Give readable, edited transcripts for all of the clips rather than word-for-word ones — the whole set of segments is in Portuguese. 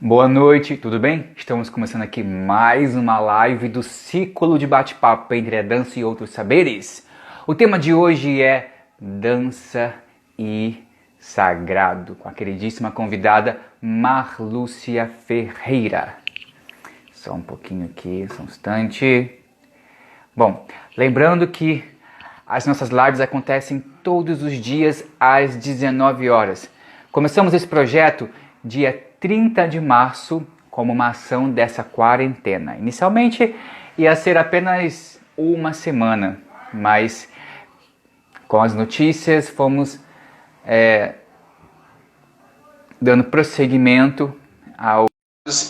Boa noite, tudo bem? Estamos começando aqui mais uma live do ciclo de bate-papo entre a dança e outros saberes. O tema de hoje é dança e sagrado, com a queridíssima convidada Marlúcia Ferreira. Só um pouquinho aqui, só um instante. Bom, lembrando que as nossas lives acontecem todos os dias às 19 horas. Começamos esse projeto dia 30 de março como uma ação dessa quarentena. Inicialmente ia ser apenas uma semana, mas com as notícias fomos dando prosseguimento ao...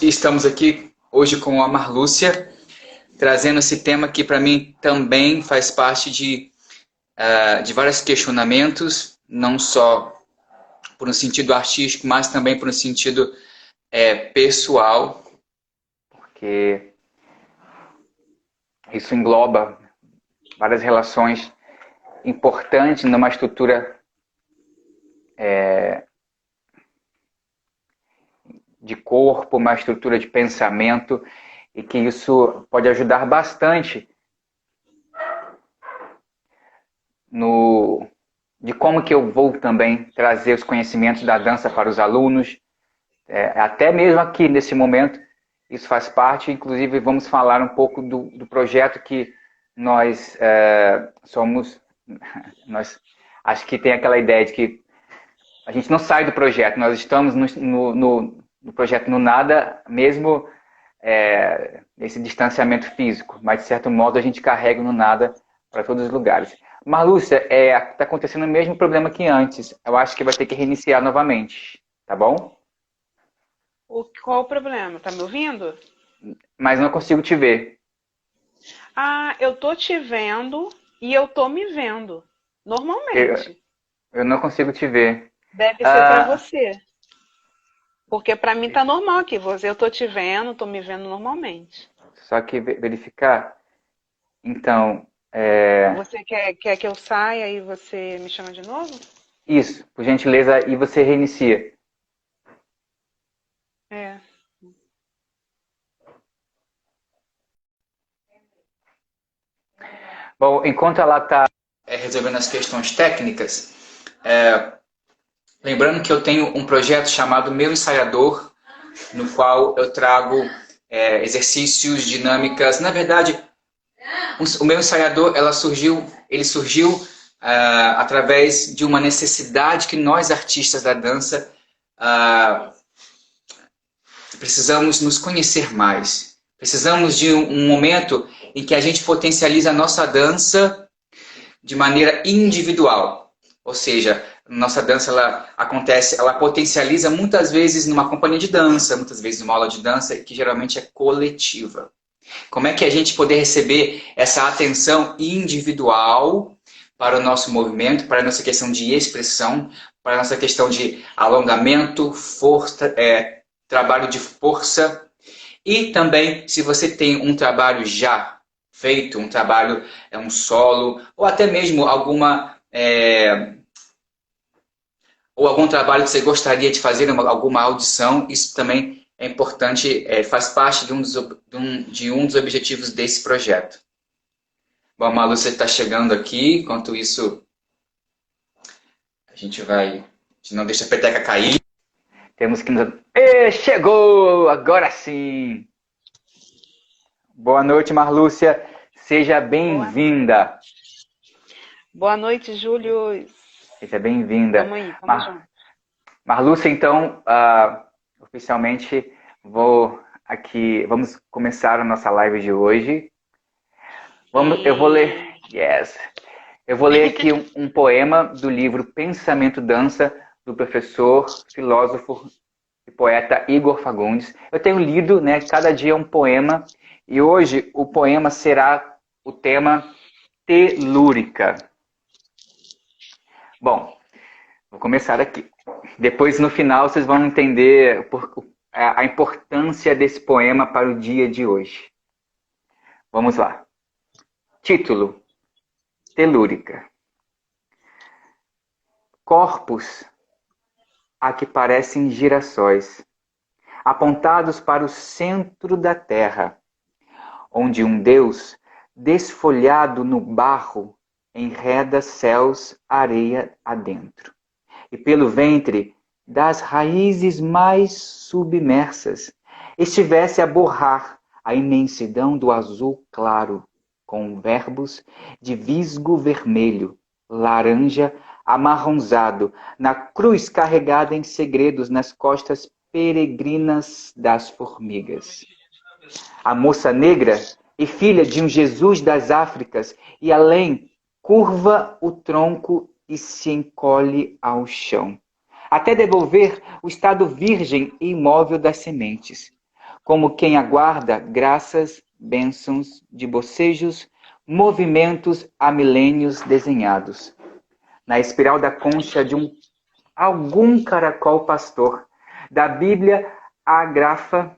Estamos aqui hoje com a Marlúcia, trazendo esse tema que para mim também faz parte de vários questionamentos, não só por um sentido artístico, mas também por um sentido pessoal, porque isso engloba várias relações importantes numa estrutura de corpo, uma estrutura de pensamento, e que isso pode ajudar bastante de como que eu vou também trazer os conhecimentos da dança para os alunos, até mesmo aqui nesse momento, isso faz parte. Inclusive vamos falar um pouco do projeto que nós somos, acho que tem aquela ideia de que a gente não sai do projeto, nós estamos no projeto no nada, mesmo nesse distanciamento físico, mas de certo modo a gente carrega no nada para todos os lugares. Marlúcia, está acontecendo o mesmo problema que antes. Eu acho que vai ter que reiniciar novamente, tá bom? Qual o problema? Tá me ouvindo? Mas não consigo te ver. Ah, eu tô te vendo e eu tô me vendo. Eu, Normalmente. eu não consigo te ver. Deve ser pra Ah, você. Porque pra mim tá normal aqui. Eu tô te vendo, tô me vendo normalmente. só que verificar. Então, Você quer que eu saia e você me chama de novo? isso, por gentileza, e você reinicia. É. Bom, enquanto ela está resolvendo as questões técnicas, é, lembrando que eu tenho um projeto chamado Meu Ensaiador, no qual eu trago exercícios, dinâmicas. Na verdade, o meu ensaiador, ele surgiu através de uma necessidade que nós artistas da dança precisamos nos conhecer mais. Precisamos de um momento em que a gente potencializa a nossa dança de maneira individual. Ou seja, nossa dança ela potencializa muitas vezes numa companhia de dança, muitas vezes numa aula de dança, que geralmente é coletiva. Como é que a gente poder receber essa atenção individual para o nosso movimento, para a nossa questão de expressão, para a nossa questão de alongamento, força, trabalho de força. E também, se você tem um trabalho já feito, um trabalho, um solo, ou até mesmo ou algum trabalho que você gostaria de fazer, alguma audição, isso também é importante, faz parte de um dos objetivos desse projeto. Bom, a Malu, você está chegando aqui, enquanto isso a gente não deixa a peteca cair. Temos que nos... chegou! Agora sim! Boa noite, Marlúcia. Seja Boa, bem-vinda. boa noite, Júlio. Seja bem-vinda. Tamo aí, tamo junto. Marlúcia, então, oficialmente vamos começar a nossa live de hoje. Eu vou ler, E yes. Eu vou ler aqui um poema do livro Pensamento Dança, do professor, filósofo e poeta Igor Fagundes. Eu tenho lido, né, cada dia um poema, e hoje o poema será o tema telúrica. Bom, vou começar aqui. Depois, no final, vocês vão entender a importância desse poema para o dia de hoje. Vamos lá. Título: Telúrica. Corpos a que parecem girassóis, apontados para o centro da terra, onde um Deus, desfolhado no barro, enreda céus, areia adentro. E pelo ventre das raízes mais submersas, estivesse a borrar a imensidão do azul claro, com verbos de visgo vermelho, laranja, amarronzado, na cruz carregada em segredos nas costas peregrinas das formigas. A moça negra e filha de um Jesus das Áfricas, e além, curva o tronco e se encolhe ao chão, até devolver o estado virgem e imóvel das sementes, como quem aguarda graças, bênçãos de bocejos, movimentos há milênios desenhados, na espiral da concha de algum caracol pastor, da Bíblia ágrafa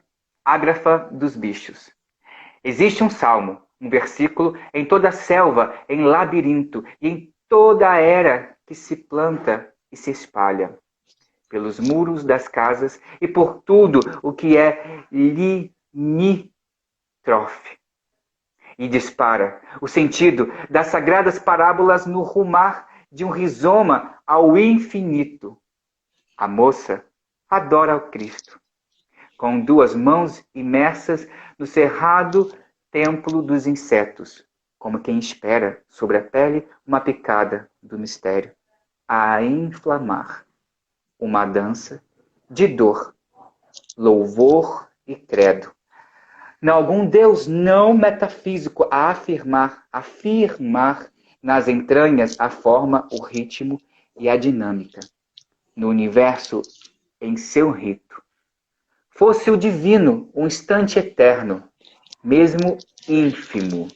dos bichos. Existe um salmo, um versículo em toda a selva, em labirinto e em toda a era que se planta e se espalha pelos muros das casas e por tudo o que é limítrofe. E dispara o sentido das sagradas parábolas no rumar de um rizoma ao infinito. A moça adora o Cristo, com duas mãos imersas no cerrado templo dos insetos, como quem espera sobre a pele uma picada do mistério, a inflamar uma dança de dor, louvor e credo. Não algum Deus não metafísico a afirmar nas entranhas a forma, o ritmo e a dinâmica, no universo em seu rito. Fosse o divino um instante eterno, mesmo ínfimo,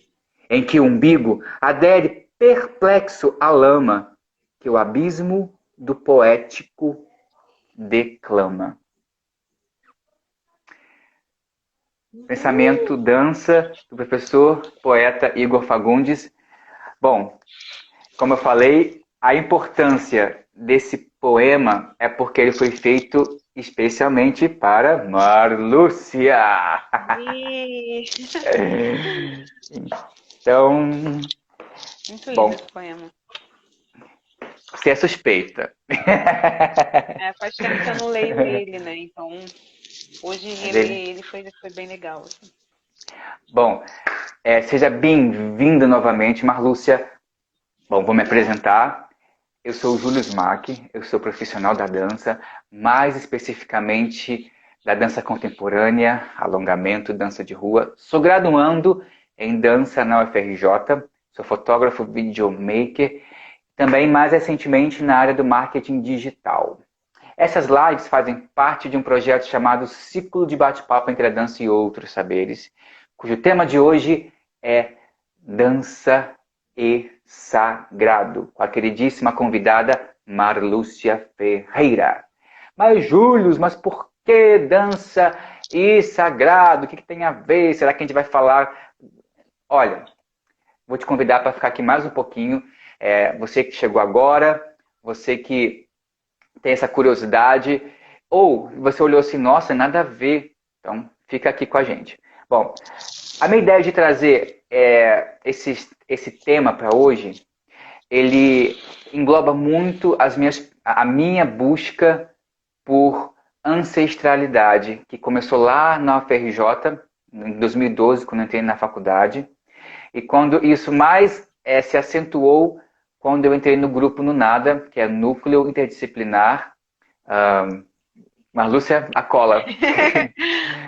em que o umbigo adere perplexo à lama, que o abismo do poético declama. Pensamento, dança, do professor, poeta Igor Fagundes. Bom, como eu falei, a importância desse poema é porque ele foi feito especialmente para Marlúcia. Então, Muito bom, lindo esse poema. você é suspeita. Faz tempo que eu não leio ele, né? Então, hoje ele foi bem legal. Assim. Bom, seja bem-vinda novamente, Marlúcia. Bom, vou me apresentar. Eu sou o Júlio Smack, eu sou profissional da dança, mais especificamente da dança contemporânea, alongamento, dança de rua. Sou graduando em dança na UFRJ, sou fotógrafo, videomaker, também mais recentemente na área do marketing digital. Essas lives fazem parte de um projeto chamado Ciclo de Bate-Papo entre a Dança e Outros Saberes, cujo tema de hoje é Dança e Sagrado, com a queridíssima convidada Marlúcia Ferreira. Mas, Júlio, mas por que dança e sagrado? O que tem a ver? Será que a gente vai falar? Olha, vou te convidar para ficar aqui mais um pouquinho. Você que chegou agora, você que tem essa curiosidade, ou você olhou assim, nossa, nada a ver. Então, fica aqui com a gente. Bom, a minha ideia de trazer esse tema para hoje, ele engloba muito a minha busca por ancestralidade, que começou lá na UFRJ, em 2012, quando eu entrei na faculdade, e quando isso mais se acentuou quando eu entrei no grupo no NADA, que é Núcleo Interdisciplinar. Marlúcia, a cola.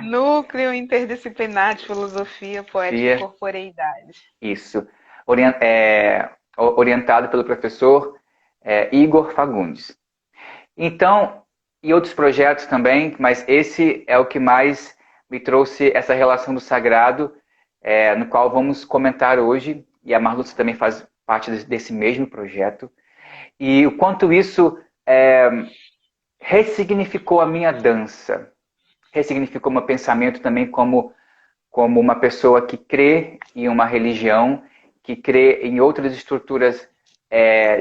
Núcleo Interdisciplinar de Filosofia, Poética e Corporeidade. Isso. Orientado pelo professor Igor Fagundes. Então, e outros projetos também, mas esse é o que mais me trouxe essa relação do sagrado, no qual vamos comentar hoje, e a Marlúcia também faz parte desse mesmo projeto, e o quanto isso ressignificou a minha dança, ressignificou meu pensamento também como uma pessoa que crê em uma religião, que crê em outras estruturas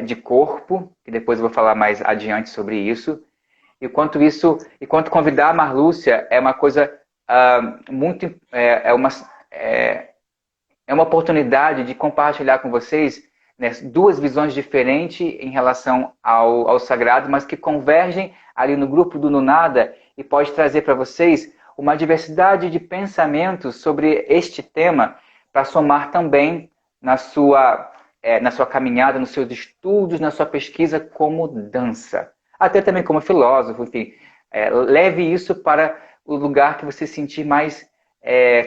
de corpo, que depois eu vou falar mais adiante sobre isso, E quanto convidar a Marlúcia é uma coisa muito, é uma oportunidade de compartilhar com vocês, né, duas visões diferentes em relação ao sagrado, mas que convergem ali no grupo do Nunada e pode trazer para vocês uma diversidade de pensamentos sobre este tema para somar também na sua caminhada, nos seus estudos, na sua pesquisa como dança. Até também como filósofo, enfim. Leve isso para o lugar que você se sentir mais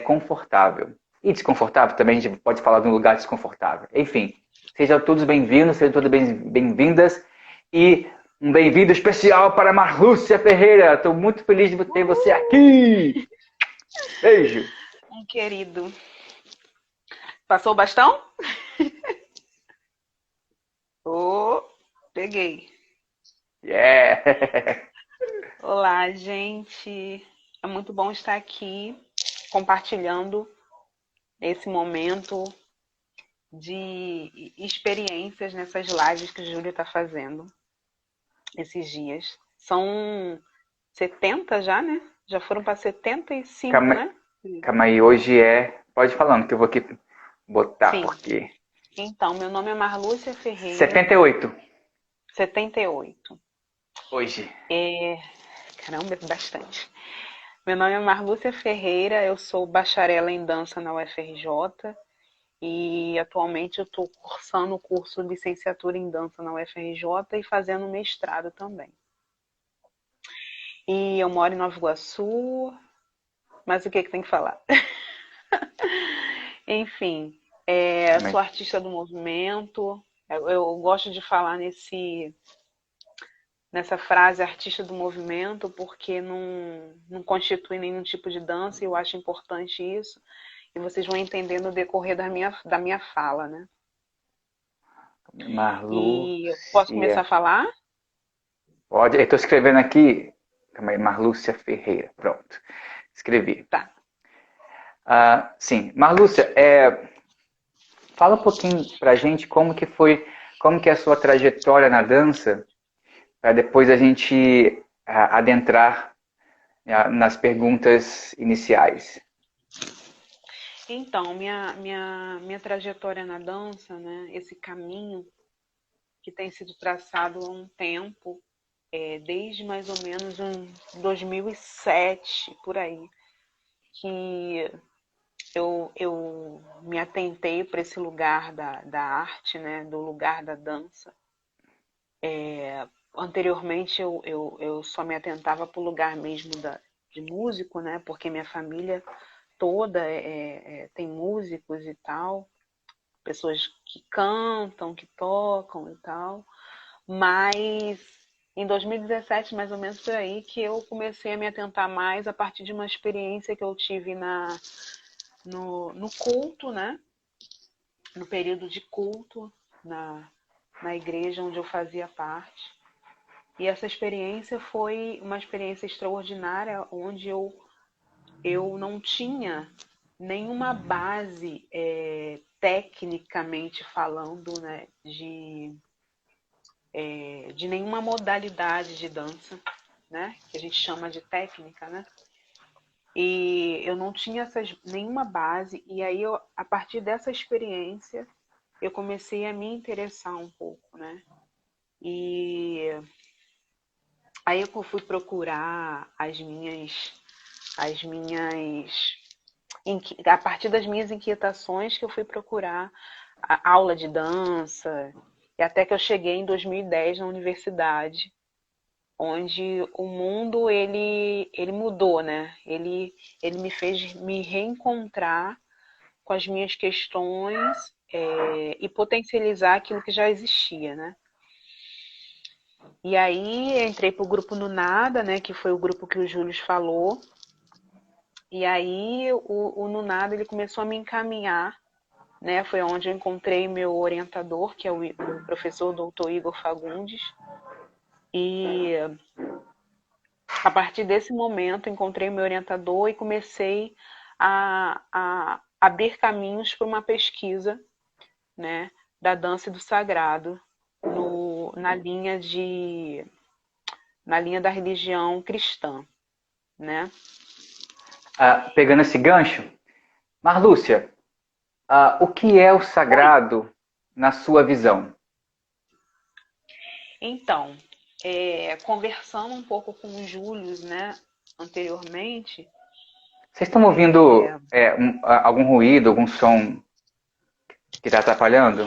confortável. E desconfortável também, a gente pode falar de um lugar desconfortável. Enfim, sejam todos bem-vindos, sejam todas bem-vindas. E um bem-vindo especial para Marlúcia Ferreira. Estou muito feliz de ter você aqui. Beijo. Um querido. Passou o bastão? Peguei. Yeah. Olá, gente. É muito bom estar aqui compartilhando esse momento de experiências nessas lives que o Júlio está fazendo esses dias. São 70 já, né? Já foram para 75, né? Calma aí, hoje Pode ir falando que eu vou aqui botar, Sim. porque... Então, meu nome é Marlúcia Ferreira. 78. 78. Hoje. Caramba, é bastante. Meu nome é Marlúcia Ferreira, eu sou bacharela em dança na UFRJ e atualmente eu estou cursando o curso de licenciatura em dança na UFRJ e fazendo mestrado também. E eu moro em Nova Iguaçu, mas o que tem que falar? Enfim, sou artista do movimento, eu gosto de falar nessa frase artista do movimento, porque não constitui nenhum tipo de dança e eu acho importante isso. E vocês vão entender no decorrer da minha fala, né? Marlúcia. E eu posso começar a falar? Pode, eu estou escrevendo aqui. Calma aí, Marlúcia Ferreira. Pronto. Escrevi. Tá. Sim. Marlúcia, fala um pouquinho pra gente como que é a sua trajetória na dança, para depois a gente adentrar nas perguntas iniciais. Então, minha trajetória na dança, né, esse caminho que tem sido traçado há um tempo, desde mais ou menos 2007, por aí, que eu me atentei para esse lugar da arte, né, do lugar da dança. Anteriormente eu só me atentava para o lugar mesmo de músico, né, porque minha família toda tem músicos e tal, pessoas que cantam, que tocam e tal, mas em 2017, mais ou menos por aí, que eu comecei a me atentar mais a partir de uma experiência que eu tive no culto, né? No período de culto na igreja onde eu fazia parte. E essa experiência foi uma experiência extraordinária, onde eu não tinha nenhuma base, tecnicamente falando, né, de nenhuma modalidade de dança, né, que a gente chama de técnica, né? E eu não tinha nenhuma base, e aí a partir dessa experiência eu comecei a me interessar um pouco, né? E aí eu fui procurar a partir das minhas inquietações que eu fui procurar a aula de dança, e até que eu cheguei em 2010 na universidade, onde o mundo ele mudou, né? Ele me fez me reencontrar com as minhas questões, e potencializar aquilo que já existia, né? E aí entrei para o grupo Nunada, né? Que foi o grupo que o Júlio falou. E aí o Nunada ele começou a me encaminhar, né? Foi onde eu encontrei meu orientador, que é o professor Dr. Igor Fagundes. E a partir desse momento encontrei meu orientador e comecei a abrir caminhos para uma pesquisa, né, da dança e do sagrado na linha na linha da religião cristã, né? Pegando esse gancho, Marlúcia, o que é o Oi. sagrado na sua visão? Então, conversando um pouco com o Júlio, né, anteriormente, Vocês estão ouvindo algum ruído, algum som que está atrapalhando?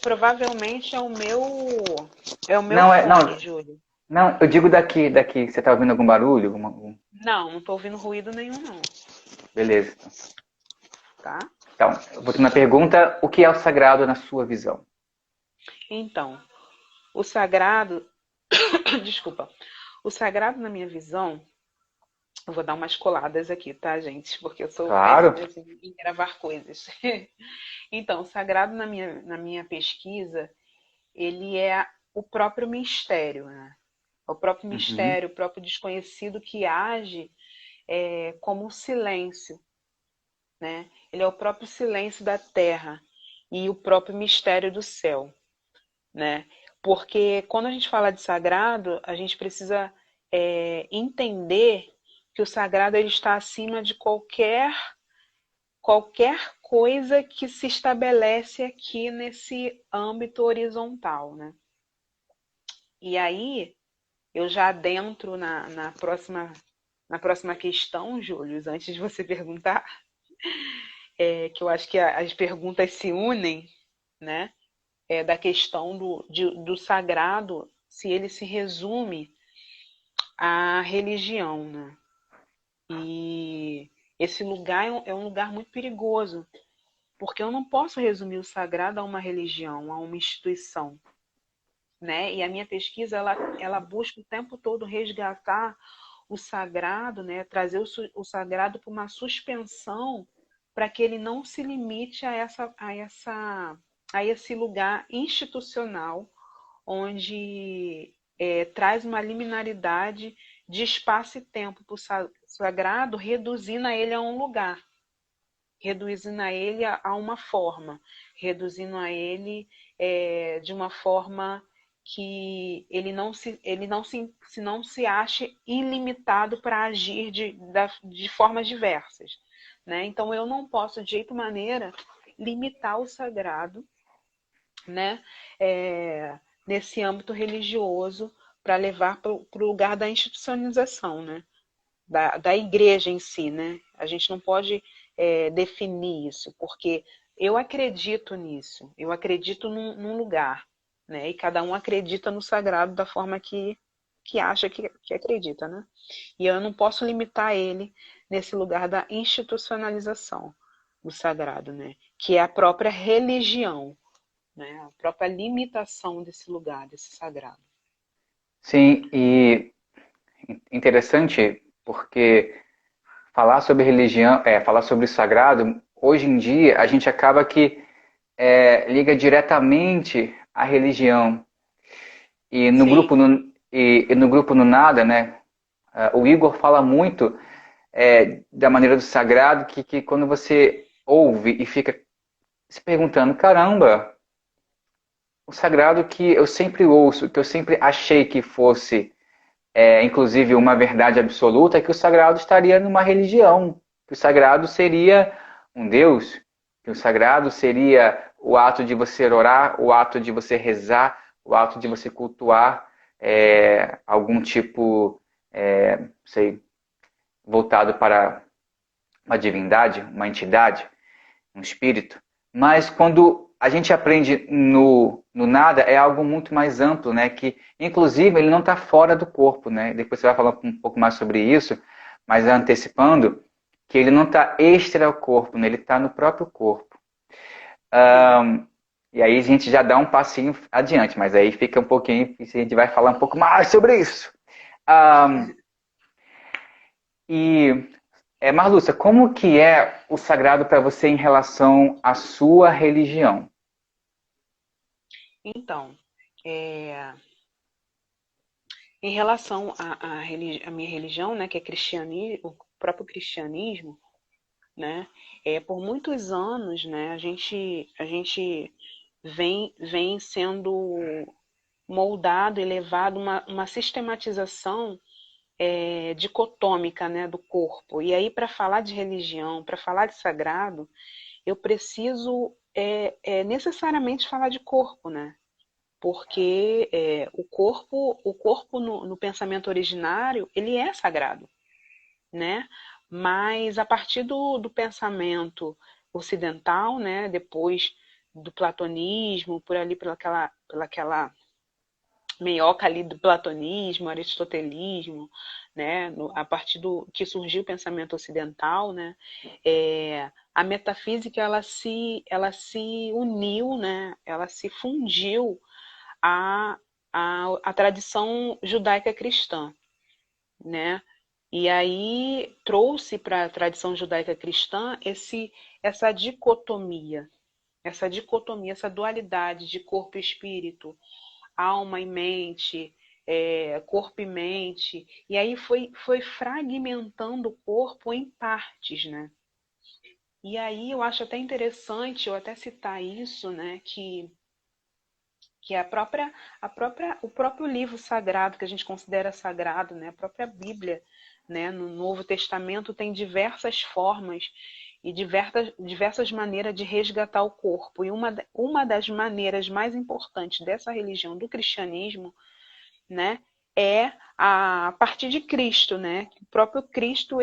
provavelmente é o meu Não, fone, Júlio. não, eu digo daqui. Você está ouvindo algum barulho? Não, não tô ouvindo ruído nenhum, não, Beleza. tá? Então, voltando à pergunta, o que é o sagrado na sua visão? Então, o sagrado, desculpa, o sagrado na minha visão, eu vou dar umas coladas aqui, tá, gente? Porque eu sou Claro. péssima assim, em gravar coisas. Então, o sagrado na minha pesquisa, ele é o próprio mistério, né? O próprio Uhum. mistério, o próprio desconhecido que age como um silêncio, né? Ele é o próprio silêncio da terra e o próprio mistério do céu, né? Porque quando a gente fala de sagrado, a gente precisa entender que o sagrado ele está acima de qualquer coisa que se estabelece aqui nesse âmbito horizontal, né? E aí eu já adentro na próxima questão, Júlio, antes de você perguntar, que eu acho que as perguntas se unem, né? Da questão do sagrado, se ele se resume à religião, né? E esse lugar é um lugar muito perigoso, porque eu não posso resumir o sagrado a uma religião, a uma instituição, né? E a minha pesquisa ela busca o tempo todo resgatar o sagrado, né? Trazer o sagrado para uma suspensão para que ele não se limite a esse lugar institucional onde traz uma liminaridade de espaço e tempo para o sagrado, reduzindo a ele a um lugar, reduzindo a ele a uma forma, reduzindo a ele de uma forma que ele não se ache ilimitado para agir de formas diversas, né? Então eu não posso de jeito maneira limitar o sagrado, né? Nesse âmbito religioso para levar para o lugar da institucionalização, né? Da igreja em si, né? A gente não pode definir isso, porque eu acredito nisso, eu acredito num lugar, né? E cada um acredita no sagrado da forma que acha que acredita, né? E eu não posso limitar ele nesse lugar da institucionalização do sagrado, né? Que é a própria religião, né? A própria limitação desse lugar, desse sagrado. Sim, e interessante porque falar sobre religião, falar sobre o sagrado, hoje em dia a gente acaba que liga diretamente à religião. E no grupo Sim, e no grupo no Nada, né? O Igor fala muito da maneira do sagrado que quando você ouve e fica se perguntando, caramba, o sagrado que eu sempre ouço, que eu sempre achei que fosse, inclusive, uma verdade absoluta, é que o sagrado estaria numa religião, que o sagrado seria um Deus, que o sagrado seria o ato de você orar, o ato de você rezar, o ato de você cultuar algum tipo, sei, voltado para uma divindade, uma entidade, um espírito. Mas quando a gente aprende no nada, é algo muito mais amplo, né? Que, inclusive, ele não está fora do corpo, né? Depois você vai falar um pouco mais sobre isso, mas antecipando, que ele não está extra ao corpo, né? Ele está no próprio corpo. sim. E aí a gente já dá um passinho adiante, mas aí fica um pouquinho, a gente vai falar um pouco mais sobre isso. Um, e Marlúcia, como que é o sagrado para você em relação à sua religião? Então, é, em relação à minha religião, né, que é o próprio cristianismo, né, por muitos anos, né, a gente vem sendo moldado e levado uma sistematização dicotômica, né, do corpo. E aí, para falar de religião, para falar de sagrado, eu preciso necessariamente falar de corpo, né? Porque o corpo no pensamento originário, ele é sagrado, né? Mas a partir do pensamento ocidental, né, depois do platonismo, por ali pelaquela meioca ali do platonismo, aristotelismo, né, a partir do que surgiu o pensamento ocidental, né, a metafísica ela se uniu, né, ela se fundiu à, à tradição judaica cristã, né? E aí trouxe para a tradição judaica cristã essa dicotomia, essa dualidade de corpo e espírito, alma e mente, corpo e mente. E aí foi fragmentando o corpo em partes, né? E aí eu acho até interessante eu até citar isso, né? Que o próprio livro sagrado, que a gente considera sagrado, né? A própria Bíblia, né? No Novo Testamento tem diversas formas e diversas maneiras de resgatar o corpo. E uma das maneiras mais importantes dessa religião, do cristianismo, né, é a partir de Cristo, né? O próprio Cristo,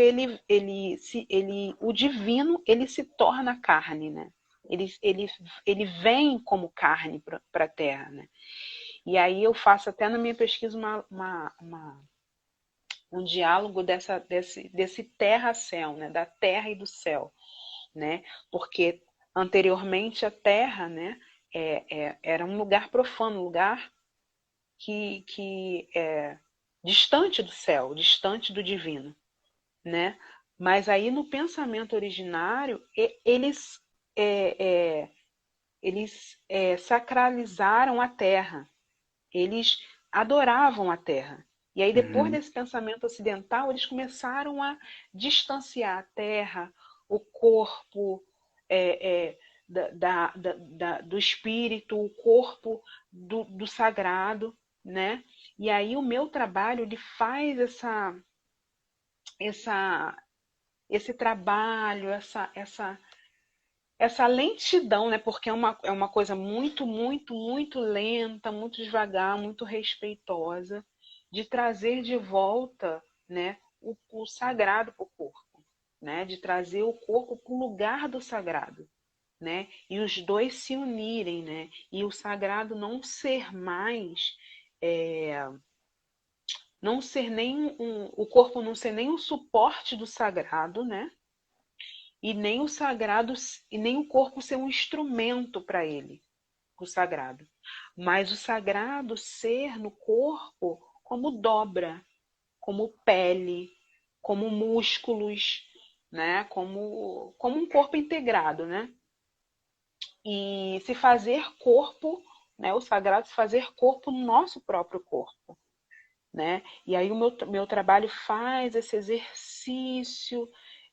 o divino, ele se torna carne, né? Ele vem como carne para a Terra, né? E aí eu faço até na minha pesquisa um diálogo desse terra-céu, né? Da terra e do céu, né? Porque anteriormente a terra, né? Era um lugar profano, um lugar que é distante do céu, distante do divino, né? Mas aí no pensamento originário, eles sacralizaram a terra, eles adoravam a terra. E aí, depois Uhum. desse pensamento ocidental, eles começaram a distanciar a terra, o corpo do espírito, o corpo do sagrado, né? E aí o meu trabalho ele faz essa, esse trabalho, essa lentidão, né? Porque é uma coisa muito, muito, muito lenta, muito devagar, muito respeitosa, de trazer de volta, né, o sagrado para o corpo, né? De trazer o corpo para o lugar do sagrado, né? E os dois se unirem, né? E o sagrado não ser mais, é, não ser nem o corpo não ser nem o suporte do sagrado, né? E nem o sagrado e nem o corpo ser um instrumento para ele, o sagrado. Mas o sagrado ser no corpo como dobra, como pele, como músculos, né? Como um corpo integrado, né? E se fazer corpo, né? O sagrado se fazer corpo no nosso próprio corpo, né? E aí o meu trabalho faz esse exercício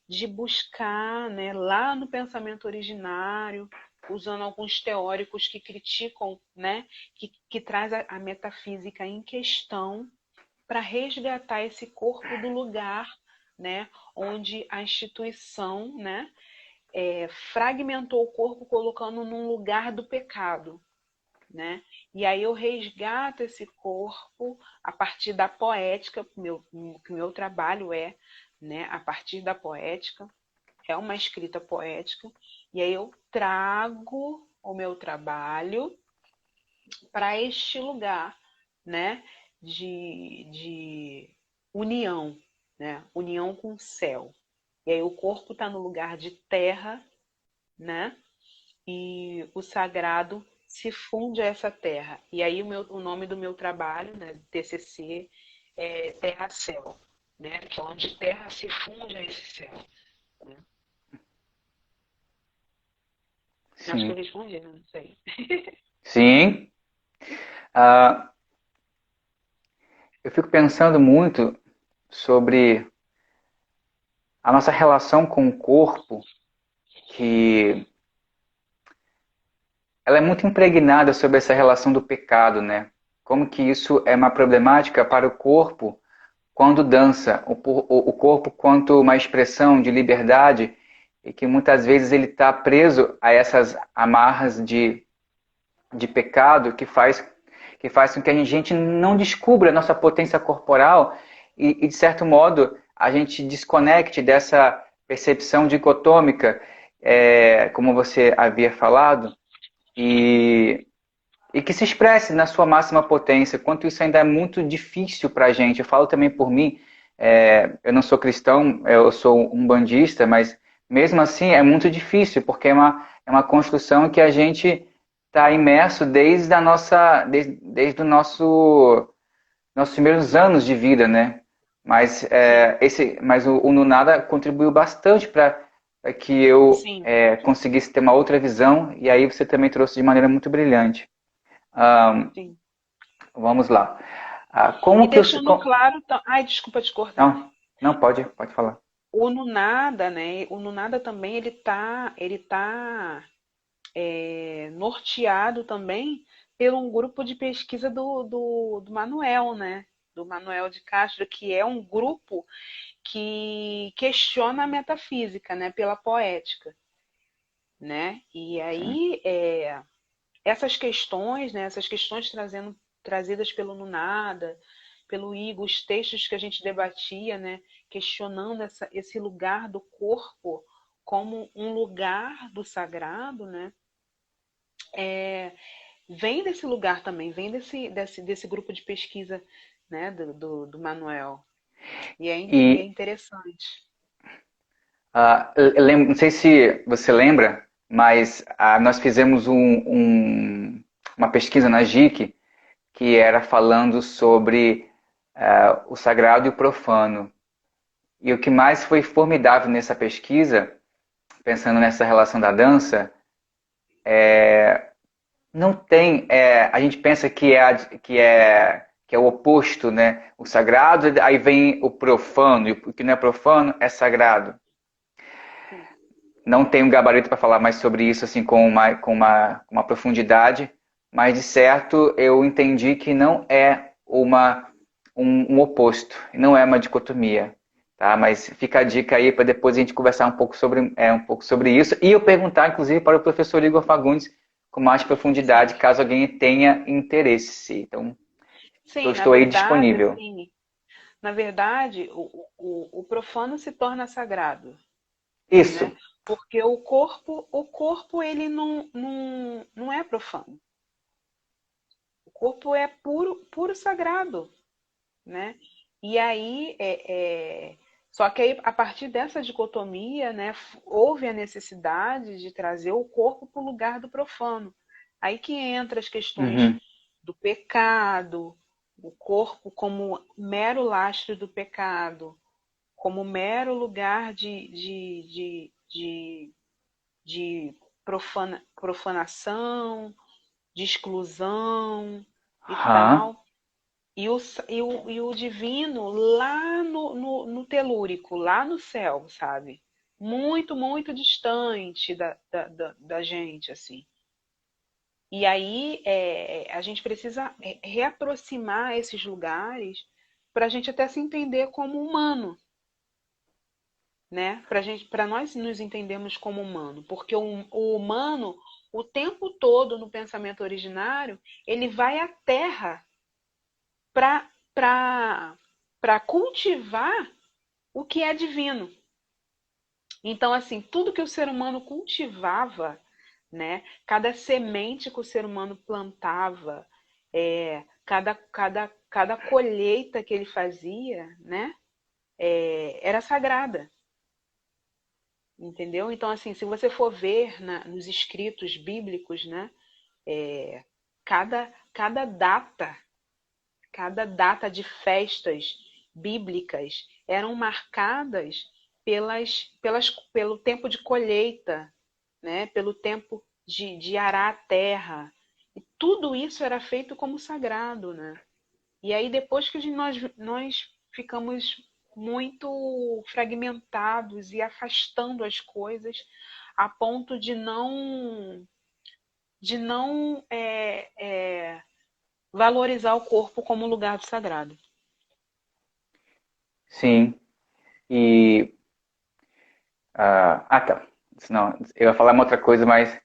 de buscar, né, lá no pensamento originário, usando alguns teóricos que criticam, né, que traz a metafísica em questão para resgatar esse corpo do lugar, né, onde a instituição, né, fragmentou o corpo colocando num lugar do pecado, né? E aí eu resgato esse corpo a partir da poética, que meu trabalho né, a partir da poética, é uma escrita poética, e aí eu trago o meu trabalho para este lugar, né, de união, né, união com o céu. E aí o corpo está no lugar de terra, né, e o sagrado se funde a essa terra. E aí o nome do meu trabalho, né, TCC, é Terra-Céu, né, que é onde terra se funde a esse céu. Né? Acho que eu Sim. respondi, né? Não sei. Sim. Ah, eu fico pensando muito sobre a nossa relação com o corpo, que ela é muito impregnada sobre essa relação do pecado, né? como que isso é uma problemática para o corpo quando dança, o corpo quanto uma expressão de liberdade e que muitas vezes ele está preso a essas amarras de pecado que faz com que a gente não descubra a nossa potência corporal e de certo modo, a gente desconecte dessa percepção dicotômica, como você havia falado, e, e que se expresse na sua máxima potência, quanto isso ainda é muito difícil para a gente. Eu falo também por mim, eu não sou cristão, eu sou um bandista, mas mesmo assim é muito difícil, porque é uma construção que a gente está imerso desde o nossos primeiros anos de vida, né? Mas, Sim, mas o Nunada contribuiu bastante para que eu sim, conseguisse ter uma outra visão, e aí você também trouxe de maneira muito brilhante. Ah, sim. vamos lá. E Como que eu. deixando claro, ai, desculpa te cortar. Não, não pode falar. O Nunada, né? O Nunada também norteado também por um grupo de pesquisa do Manuel, né? Do Manuel de Castro, que é um grupo que questiona a metafísica, né? Pela poética, né? E Sim. aí essas questões, né? Essas questões trazidas pelo Nunada, pelo Igor, os textos que a gente debatia, né? Questionando esse lugar do corpo como um lugar do sagrado, né? Vem desse lugar também, vem desse grupo de pesquisa, né, do Manuel. E é E interessante. não sei se você lembra, mas nós fizemos uma pesquisa na JIC que era falando sobre o sagrado e o profano. E o que mais foi formidável nessa pesquisa, pensando nessa relação da dança, não tem. A gente pensa que é o oposto, né? O sagrado, aí vem o profano, e o que não é profano é sagrado. Sim, Não tenho gabarito para falar mais sobre isso assim com uma profundidade, mas de certo eu entendi que não é um oposto, não é uma dicotomia. Tá? Mas fica a dica aí para depois a gente conversar um pouco sobre isso e eu perguntar, inclusive, para o professor Igor Fagundes com mais profundidade, sim. caso alguém tenha interesse. Então, Sim, estou aí disponível. na verdade, o profano se torna sagrado, Isso. né? Porque o corpo ele não é profano. O corpo é puro, puro sagrado, né? E aí, só que aí, a partir dessa dicotomia, né, houve a necessidade de trazer o corpo para o lugar do profano. Aí que entra as questões Uhum. do pecado, o corpo como mero lastro do pecado, como mero lugar de profanação, de exclusão e Aham. tal. E o divino lá no telúrico, lá no céu, sabe? Muito, muito distante da gente, assim. E aí a gente precisa reaproximar esses lugares para a gente até se entender como humano, né? Para nós nos entendermos como humano, porque o humano, o tempo todo no pensamento originário, ele vai à Terra para cultivar o que é divino. Então, assim, tudo que o ser humano cultivava, né? Cada semente que o ser humano plantava, cada colheita que ele fazia, né? Era sagrada, entendeu? Então, assim, se você for ver nos escritos bíblicos, né? Cada cada data de festas bíblicas eram marcadas pelo tempo de colheita, né? Pelo tempo de arar a terra. E tudo isso era feito como sagrado, né? E aí, depois que nós ficamos muito fragmentados e afastando as coisas a ponto de não valorizar o corpo como lugar do sagrado. Sim. E. Tá. Senão, eu ia falar uma outra coisa, mas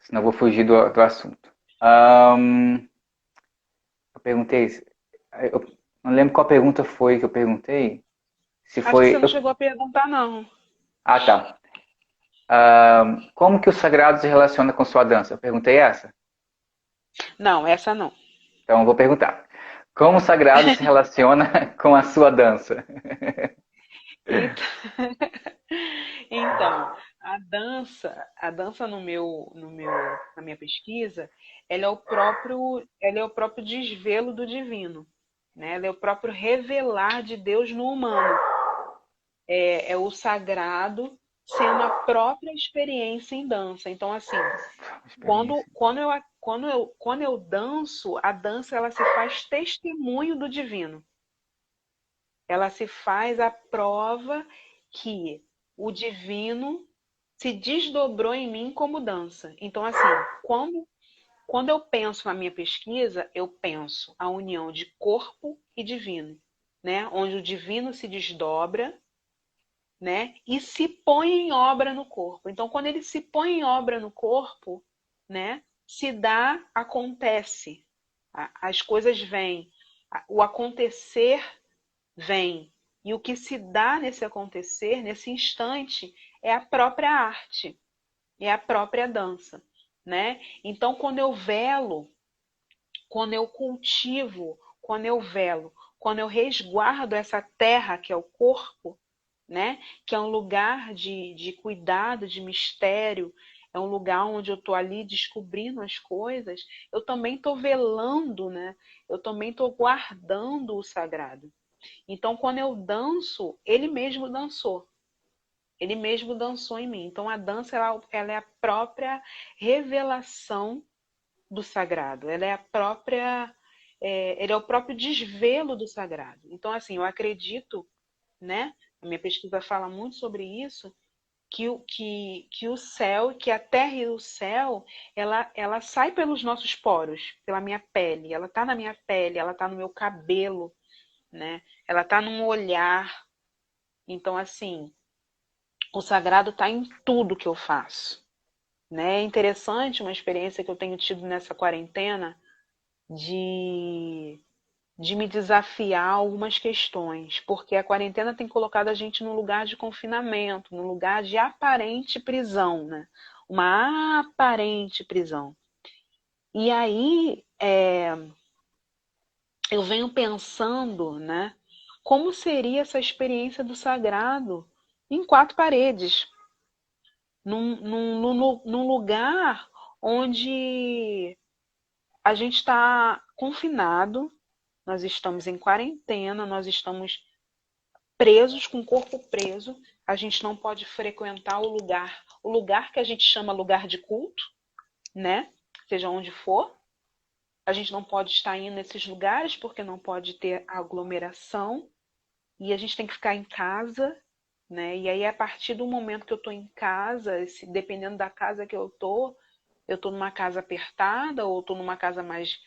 senão eu vou fugir do assunto. Eu perguntei. Eu não lembro qual pergunta foi que eu perguntei. Se Acho que você foi. não chegou a perguntar, não. Tá. Como que o sagrado se relaciona com sua dança? Eu perguntei essa? Não, essa não. Então eu vou perguntar. Como o sagrado se relaciona com a sua dança? Então, então, a dança na minha pesquisa, ela é o próprio desvelo do divino, né? Ela é o próprio revelar de Deus no humano. É o sagrado sendo a própria experiência em dança. Então, assim, Experiência. quando eu danço, a dança ela se faz testemunho do divino. Ela se faz a prova que o divino se desdobrou em mim como dança. Então, assim, quando eu penso na minha pesquisa, eu penso a união de corpo e divino, né? Onde o divino se desdobra, né? E se põe em obra no corpo. Então, quando ele se põe em obra no corpo, né? Se dá, acontece. As coisas vêm. O acontecer vem. E o que se dá nesse acontecer, nesse instante, é a própria arte, é a própria dança, né? Então, quando eu velo, quando eu cultivo, quando eu velo, quando eu resguardo essa terra que é o corpo, né? Que é um lugar de cuidado, de mistério, é um lugar onde eu estou ali descobrindo as coisas, eu também estou velando, né? Eu também estou guardando o sagrado. Então, quando eu danço, ele mesmo dançou. Ele mesmo dançou em mim. Então, a dança ela é a própria revelação do sagrado. Ela é a própria, ele é o próprio desvelo do sagrado. Então, assim, eu acredito, né? A minha pesquisa fala muito sobre isso, que o céu, que a terra e o céu, ela sai pelos nossos poros, pela minha pele. Ela está na minha pele, ela está no meu cabelo, né? Ela está num olhar. Então, assim, o sagrado está em tudo que eu faço. Né? É interessante uma experiência que eu tenho tido nessa quarentena de, de me desafiar algumas questões, porque a quarentena tem colocado a gente num lugar de confinamento, num lugar de aparente prisão, né? Uma aparente prisão. E aí eu venho pensando, né? Como seria essa experiência do sagrado em quatro paredes, num lugar onde a gente está confinado, nós estamos em quarentena, nós estamos presos, com o corpo preso, a gente não pode frequentar o lugar que a gente chama lugar de culto, né? Seja onde for. A gente não pode estar indo nesses lugares porque não pode ter aglomeração e a gente tem que ficar em casa, né? E aí, a partir do momento que eu estou em casa, dependendo da casa que eu estou numa casa apertada ou estou numa casa mais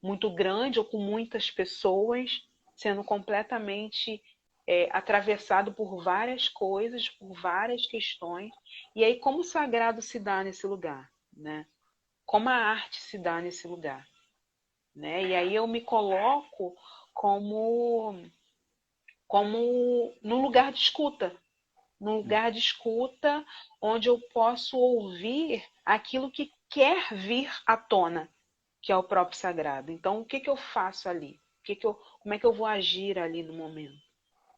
muito grande ou com muitas pessoas, sendo completamente atravessado por várias coisas, por várias questões. E aí, como o sagrado se dá nesse lugar, né? Como a arte se dá nesse lugar, né? E aí eu me coloco como num lugar de escuta, num lugar de escuta onde eu posso ouvir aquilo que quer vir à tona, que é o próprio sagrado. Então, o que eu faço ali? Como é que eu vou agir ali no momento?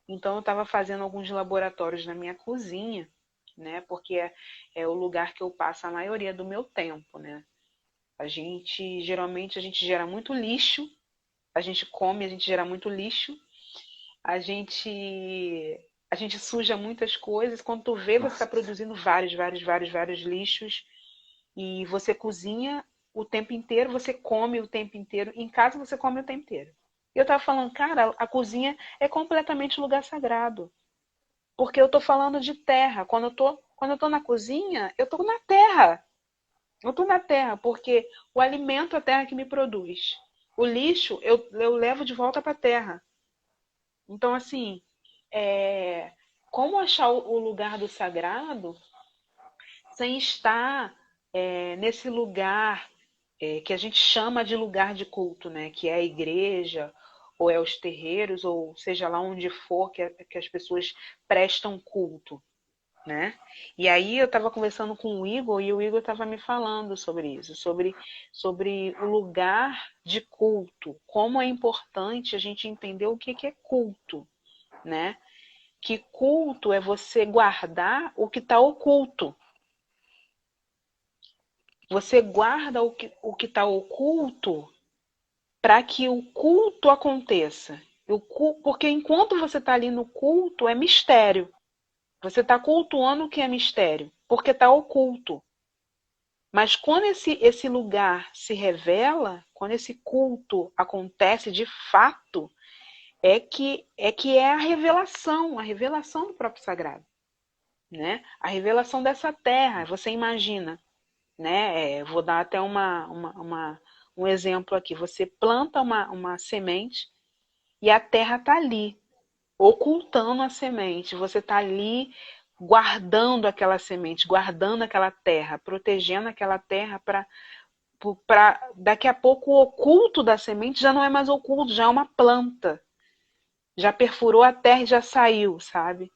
Então, eu estava fazendo alguns laboratórios na minha cozinha, né? Porque é o lugar que eu passo a maioria do meu tempo, né? Geralmente, a gente gera muito lixo, a gente come, a gente gera muito lixo, a gente a gente suja muitas coisas. Quando tu vê, você está Nossa. produzindo vários lixos e você cozinha o tempo inteiro, você come o tempo inteiro. Em casa você come o tempo inteiro. E eu tava falando, cara, a cozinha é completamente lugar sagrado. Porque eu tô falando de terra. Quando eu tô na cozinha, eu tô na terra. Eu tô na terra, porque o alimento é a terra que me produz. O lixo eu levo de volta para a terra. Então, assim, como achar o lugar do sagrado sem estar nesse lugar que a gente chama de lugar de culto, né? Que é a igreja, ou é os terreiros, ou seja lá onde for que as pessoas prestam culto, né? E aí eu estava conversando com o Igor e o Igor estava me falando sobre isso, sobre o lugar de culto, como é importante a gente entender o que é culto, né? Que culto é você guardar o que está oculto. Você guarda o que está oculto para que o culto aconteça. Porque enquanto você está ali no culto, é mistério. Você está cultuando o que é mistério, porque está oculto. Mas quando esse lugar se revela, quando esse culto acontece de fato, é que é a revelação do próprio sagrado, né? A revelação dessa terra. Você imagina, né? Vou dar até um exemplo aqui. Você planta uma semente e a terra está ali, ocultando a semente. Você está ali guardando aquela semente, guardando aquela terra, protegendo aquela terra para daqui a pouco o oculto da semente já não é mais oculto, já é uma planta. Já perfurou a terra e já saiu, sabe?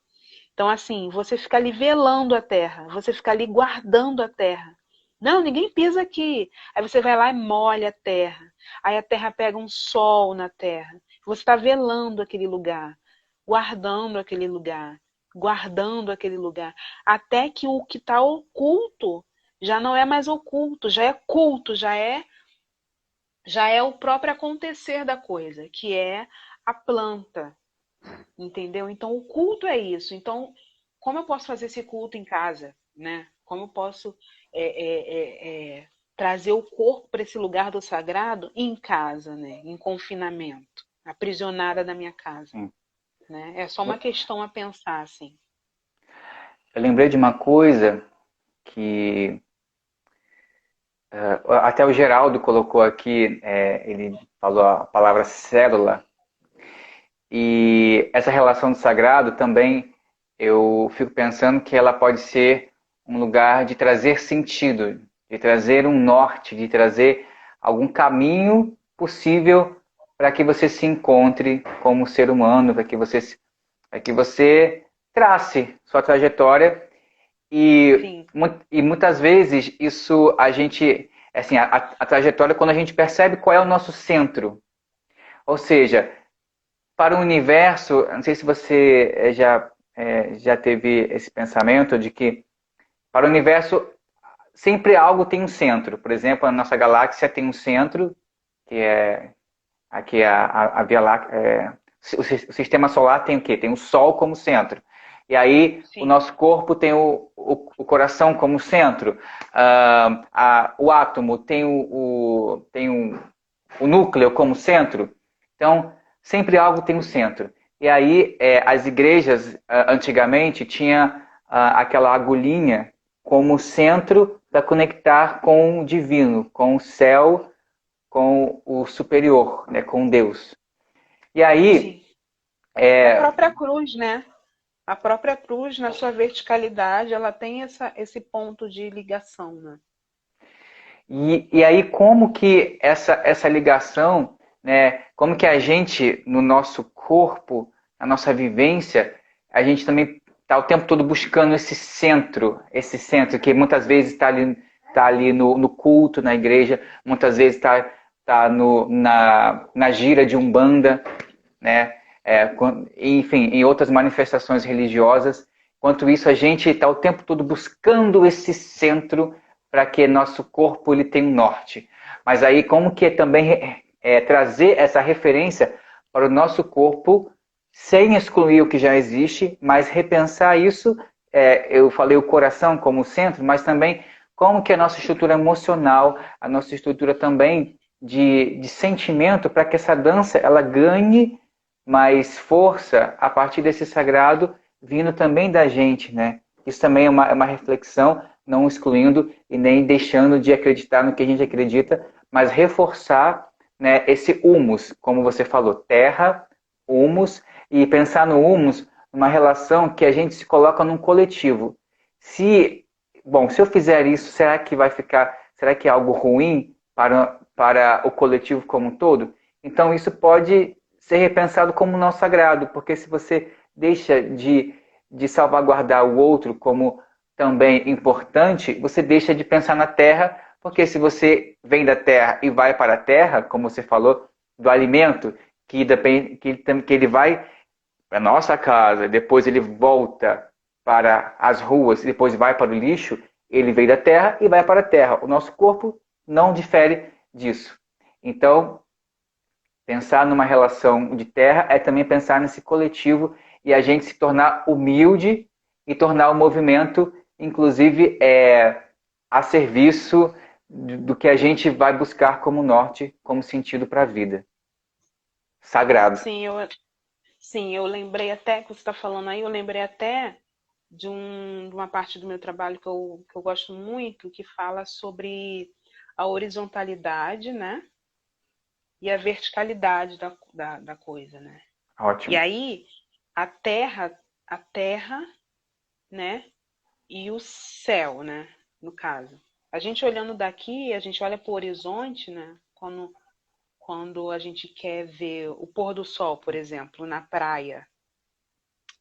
Então, assim, você fica ali velando a terra, você fica ali guardando a terra. Não, ninguém pisa aqui. Aí você vai lá e molha a terra. Aí a terra pega um sol na terra. Você está velando aquele lugar, guardando aquele lugar, guardando aquele lugar. Até que o que está oculto já não é mais oculto, já é culto, já é o próprio acontecer da coisa, que é a planta, entendeu? Então o culto é isso. Então, como eu posso fazer esse culto em casa, né? Como eu posso trazer o corpo para esse lugar do sagrado em casa, né? Em confinamento, aprisionada da minha casa, Sim. né? É só uma questão a pensar, assim. Eu lembrei de uma coisa que até o Geraldo colocou aqui, ele falou a palavra célula, e essa relação do sagrado também, eu fico pensando que ela pode ser um lugar de trazer sentido, de trazer um norte, de trazer algum caminho possível para que você se encontre como ser humano, para que você trace sua trajetória e, Sim, e muitas vezes isso a gente, assim, a trajetória quando a gente percebe qual é o nosso centro. Ou seja, para o universo, não sei se você já teve esse pensamento de que para o universo sempre algo tem um centro. Por exemplo, a nossa galáxia tem um centro, que é aqui a Via Láctea, o sistema solar tem o quê? Tem o Sol como centro. E aí o sim, nosso corpo tem o coração como centro. O átomo tem o núcleo como centro. Então, sempre algo tem um centro. E aí, as igrejas, antigamente, tinha aquela agulhinha como centro para conectar com o divino, com o céu, com o superior, né, com Deus. E aí, sim. A própria cruz, né? A própria cruz, na sua verticalidade, ela tem esse ponto de ligação, né? e aí como que essa ligação, né, como que a gente, no nosso corpo, na nossa vivência, a gente também está o tempo todo buscando esse centro que muitas vezes tá ali no culto, na igreja, muitas vezes tá na gira de Umbanda, né? Enfim, em outras manifestações religiosas. Enquanto isso, a gente está o tempo todo buscando esse centro para que nosso corpo ele tenha um norte. Mas aí, como que também trazer essa referência para o nosso corpo, sem excluir o que já existe, mas repensar isso. Eu falei o coração como centro, mas também como que a nossa estrutura emocional, a nossa estrutura também de sentimento, para que essa dança ela ganhe mais força a partir desse sagrado vindo também da gente, né? Isso também é uma reflexão, não excluindo e nem deixando de acreditar no que a gente acredita, mas reforçar né, esse humus, como você falou, terra, humus, e pensar no humus numa relação que a gente se coloca num coletivo. Se, bom, se eu fizer isso, será que é algo ruim para o coletivo como um todo? Então isso pode ser repensado como não sagrado, porque se você deixa de salvaguardar o outro como também importante, você deixa de pensar na terra, porque se você vem da terra e vai para a terra, como você falou, do alimento, que, depende, que ele vai para a nossa casa, depois ele volta para as ruas, depois vai para o lixo, ele veio da terra e vai para a terra. O nosso corpo não difere disso. Então, pensar numa relação de terra é também pensar nesse coletivo e a gente se tornar humilde e tornar o movimento, inclusive, a serviço do que a gente vai buscar como norte, como sentido para a vida. Sagrado. Sim, eu lembrei até que você está falando aí, eu lembrei até de uma parte do meu trabalho que eu gosto muito, que fala sobre a horizontalidade, né? E a verticalidade da coisa, né? E Ótimo. aí, a terra, né? E o céu, né? No caso. A gente olhando daqui, a gente olha para o horizonte, né? Quando a gente quer ver o pôr do sol, por exemplo, na praia.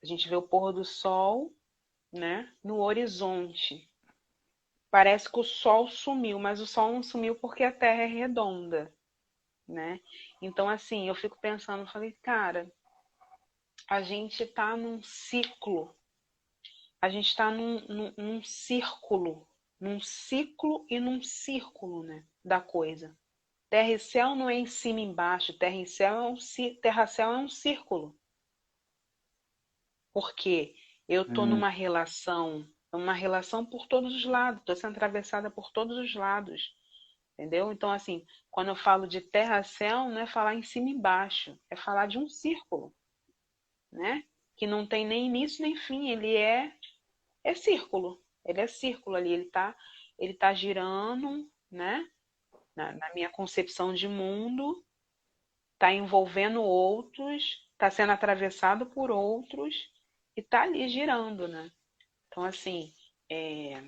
A gente vê o pôr do sol, né? No horizonte. Parece que o sol sumiu, mas o sol não sumiu porque a terra é redonda, né? Então, assim, eu fico pensando, falei, cara, a gente está num ciclo, a gente está num círculo, num ciclo e num círculo, né, da coisa. Terra e céu não é em cima e embaixo, terra-céu é um círculo. Porque eu estou Hum, uma relação por todos os lados, estou sendo atravessada por todos os lados, entendeu? Então, assim, quando eu falo de terra-céu, não é falar em cima e embaixo, é falar de um círculo, né? Que não tem nem início nem fim, é círculo. Ele é círculo ali, ele tá girando, né? Na minha concepção de mundo, está envolvendo outros, está sendo atravessado por outros e está ali girando, né? Então, assim, é,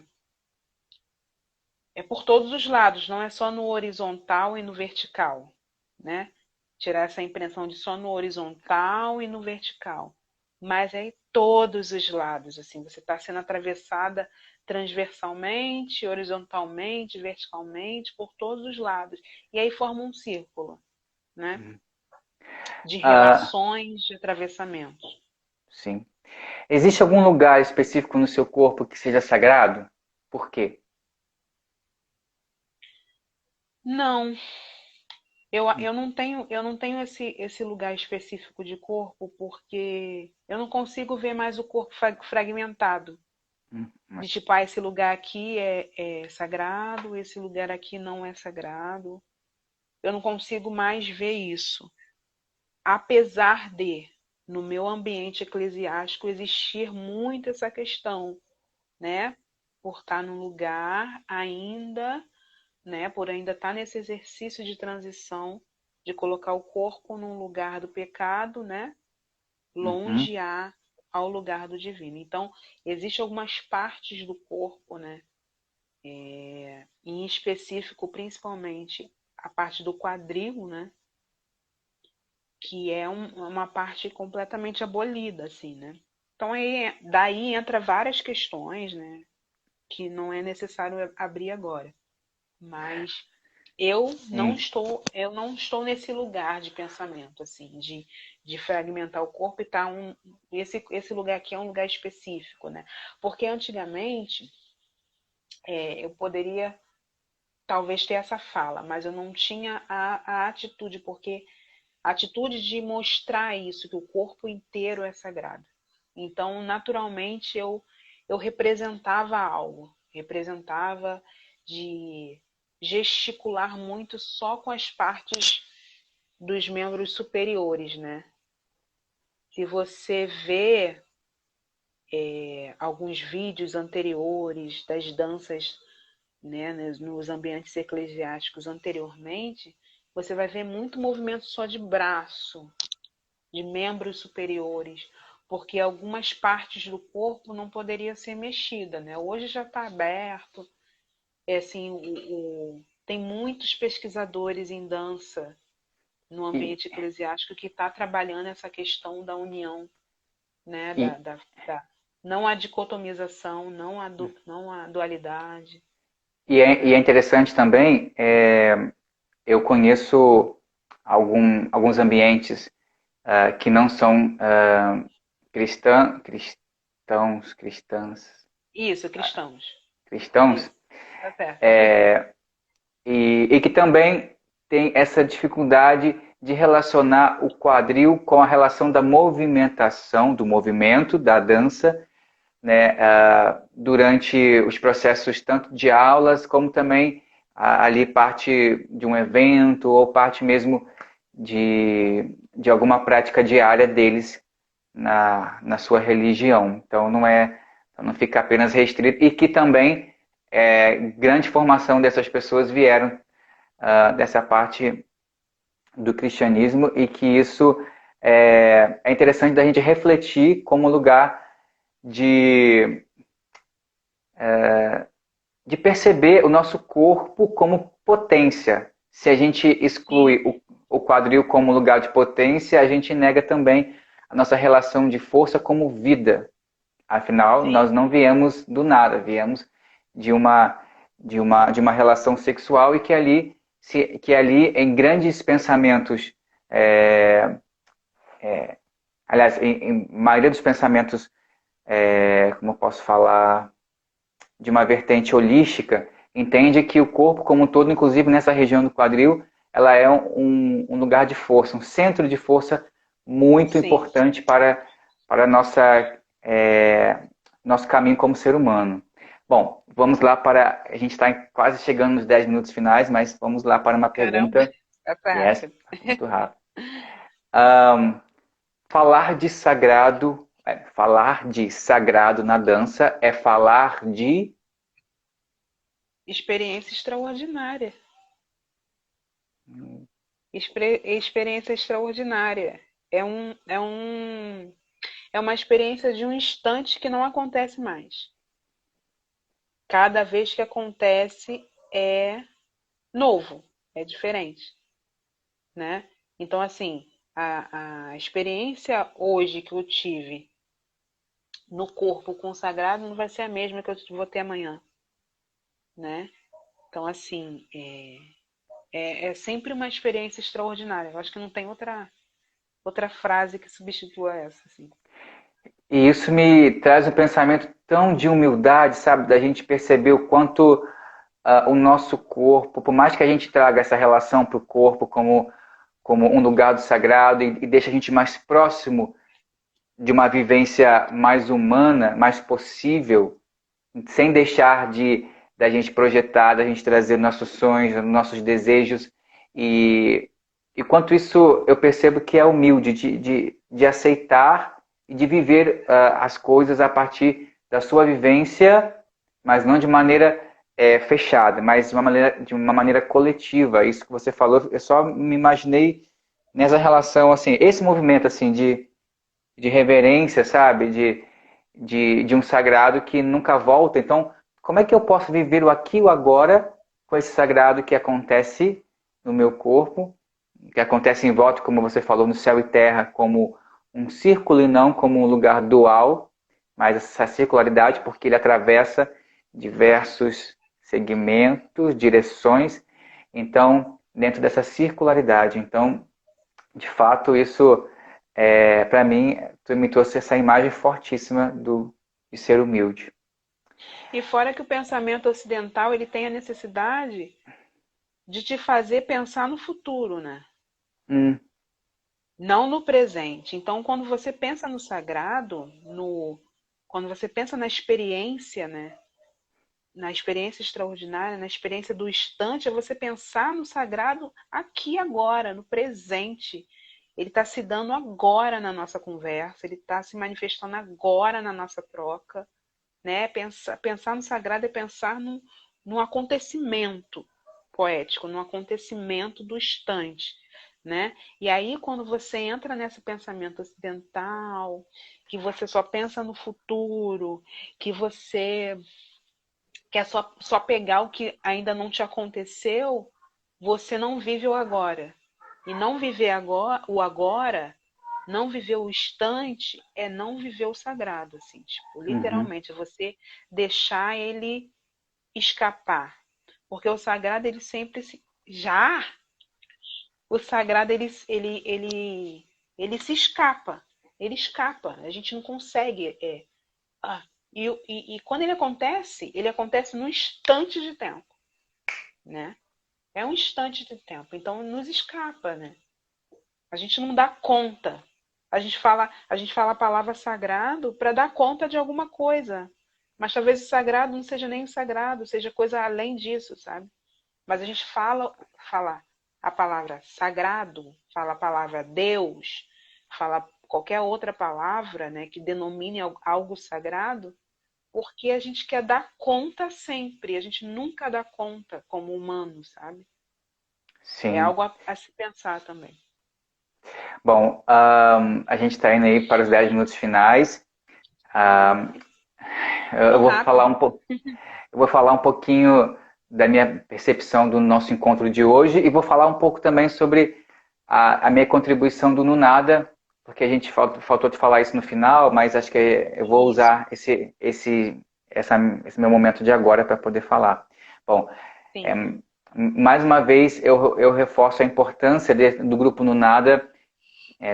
é por todos os lados, não é só no horizontal e no vertical, né? Tirar essa impressão de só no horizontal e no vertical. Mas é em todos os lados, assim, você está sendo atravessada transversalmente, horizontalmente, verticalmente, por todos os lados. E aí forma um círculo, né? hum. De Ah, relações, de atravessamentos. sim. Existe algum lugar específico no seu corpo que seja sagrado? Por quê? Não, eu não tenho esse lugar específico de corpo porque eu não consigo ver mais o corpo fragmentado. De Ótimo. tipo, ah, esse lugar aqui é sagrado, esse lugar aqui não é sagrado. Eu não consigo mais ver isso. Apesar de, no meu ambiente eclesiástico, existir muito essa questão, né? Por estar num lugar ainda, né? Por ainda estar nesse exercício de transição, de colocar o corpo num lugar do pecado, né? Uhum. Longe ao lugar do divino. Então, existem algumas partes do corpo, né? Em específico, principalmente a parte do quadril, né? Que é uma parte completamente abolida, assim, né? Então, daí entra várias questões, né? Que não é necessário abrir agora. Mas Sim. eu não estou nesse lugar de pensamento, assim, de fragmentar o corpo e tá esse lugar aqui é um lugar específico, né? Porque antigamente eu poderia talvez ter essa fala, mas eu não tinha a atitude, porque a atitude de mostrar isso, que o corpo inteiro é sagrado. Então, naturalmente, eu representava algo, representava de gesticular muito só com as partes dos membros superiores, né? Se você vê alguns vídeos anteriores das danças, né, nos ambientes eclesiásticos anteriormente, você vai ver muito movimento só de braço, de membros superiores, porque algumas partes do corpo não poderia ser mexida, né? Hoje já está aberto, assim, tem muitos pesquisadores em dança no E, ambiente eclesiástico que está trabalhando essa questão da união, né? e, Não a dicotomização, não a dualidade. e é interessante também, eu conheço alguns ambientes que não são cristãs, Isso, cristãos. cristãos, Isso, tá certo, tá perfeito. e que também tem essa dificuldade de relacionar o quadril com a relação da movimentação, do movimento, da dança, né, durante os processos tanto de aulas como também ali parte de um evento ou parte mesmo de alguma prática diária deles na sua religião. Então não fica apenas restrito e que também grande formação dessas pessoas vieram dessa parte do cristianismo e que isso é interessante da gente refletir como lugar de de perceber o nosso corpo como potência. Se a gente Sim, exclui o quadril como lugar de potência, a gente nega também a nossa relação de força como vida. Afinal, nós sim, não viemos do nada, viemos de uma relação sexual e que ali em grandes pensamentos, é, aliás, em maioria dos pensamentos, como eu posso falar, de uma vertente holística, entende que o corpo como um todo, inclusive nessa região do quadril, ela é um lugar de força, um centro de força muito sim. importante para nosso caminho como ser humano. Bom, vamos lá para. A gente está quase chegando nos 10 minutos finais, mas vamos lá para uma Caramba, pergunta. passa Yes, rápido. muito rápido. Falar de sagrado. Falar de sagrado na dança é falar de. Experiência extraordinária. Experiência extraordinária. É uma experiência de um instante que não acontece mais. Cada vez que acontece é novo, é diferente, né? Então, assim, a experiência hoje que eu tive no corpo consagrado não vai ser a mesma que eu vou ter amanhã, né? Então, assim, é sempre uma experiência extraordinária. Eu acho que não tem outra frase que substitua essa, assim. E isso me traz um pensamento tão de humildade, sabe? Da gente perceber o quanto o nosso corpo, por mais que a gente traga essa relação para o corpo como um lugar do sagrado e deixa a gente mais próximo de uma vivência mais humana, mais possível, sem deixar da gente projetar, da gente trazer nossos sonhos, nossos desejos. E quanto isso eu percebo que é humilde, de aceitar e de viver as coisas a partir da sua vivência, mas não de maneira fechada, mas de uma maneira coletiva. Isso que você falou, eu só me imaginei nessa relação, assim, esse movimento assim de reverência, sabe? De um sagrado que nunca volta. Então, como é que eu posso viver o aqui e o agora com esse sagrado que acontece no meu corpo, que acontece em volta, como você falou, no céu e terra, como um círculo e não como um lugar dual, mas essa circularidade, porque ele atravessa diversos segmentos, direções. Então, dentro dessa circularidade. Então, de fato, isso, para mim, tu me trouxe essa imagem fortíssima de ser humilde. E fora que o pensamento ocidental ele tem a necessidade de te fazer pensar no futuro, né? Hum, Não no presente. Então, quando você pensa no sagrado, quando você pensa na experiência, né? Na experiência extraordinária, na experiência do instante, é você pensar no sagrado aqui agora, no presente. Ele está se dando agora na nossa conversa, ele está se manifestando agora na nossa troca, né? Pensar no sagrado é pensar num acontecimento, poético, no acontecimento do instante, né? E aí, quando você entra nesse pensamento ocidental, que você só pensa no futuro, que você quer só pegar o que ainda não te aconteceu, você não vive o agora. E não viver agora, não viver o instante, é não viver o sagrado, assim, tipo, Uhum. literalmente, você deixar ele escapar. Porque o sagrado, ele sempre já o sagrado, ele se escapa. Ele escapa. A gente não consegue. Ah, e quando ele acontece num instante de tempo, né? É um instante de tempo. Então, nos escapa, né? A gente não dá conta. A gente fala a palavra sagrado para dar conta de alguma coisa. Mas talvez o sagrado não seja nem o sagrado, seja coisa além disso, sabe? Mas a gente fala a palavra sagrado, fala a palavra Deus, fala qualquer outra palavra, né, que denomine algo sagrado, porque a gente quer dar conta sempre, a gente nunca dá conta como humano, sabe? É Sim. algo a se pensar também. Bom, a gente está indo aí para os 10 minutos finais. Ahm, eu Tão vou falar rápido. eu vou falar um pouquinho da minha percepção do nosso encontro de hoje e vou falar um pouco também sobre a minha contribuição do Nunada, porque a gente faltou de falar isso no final, mas acho que eu vou Isso, usar esse meu momento de agora para poder falar. Bom, é, sim. mais uma vez eu reforço a importância do grupo Nunada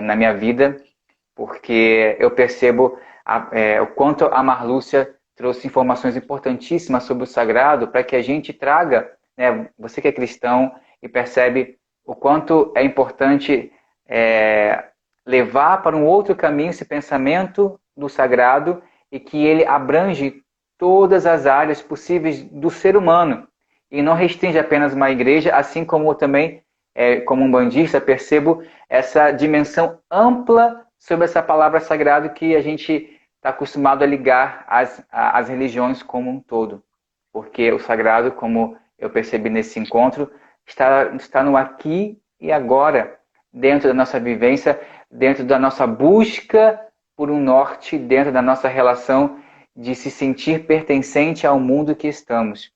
na minha vida, porque eu percebo o quanto a Marlúcia trouxe informações importantíssimas sobre o sagrado para que a gente traga, né, você que é cristão e percebe o quanto é importante é, levar para um outro caminho esse pensamento do sagrado e que ele abrange todas as áreas possíveis do ser humano e não restringe apenas uma igreja, assim como eu também, como um bandista, percebo essa dimensão ampla sobre essa palavra sagrada que a gente está acostumado a ligar às religiões como um todo. Porque o sagrado, como eu percebi nesse encontro, está no aqui e agora, dentro da nossa vivência, dentro da nossa busca por um norte, dentro da nossa relação de se sentir pertencente ao mundo que estamos.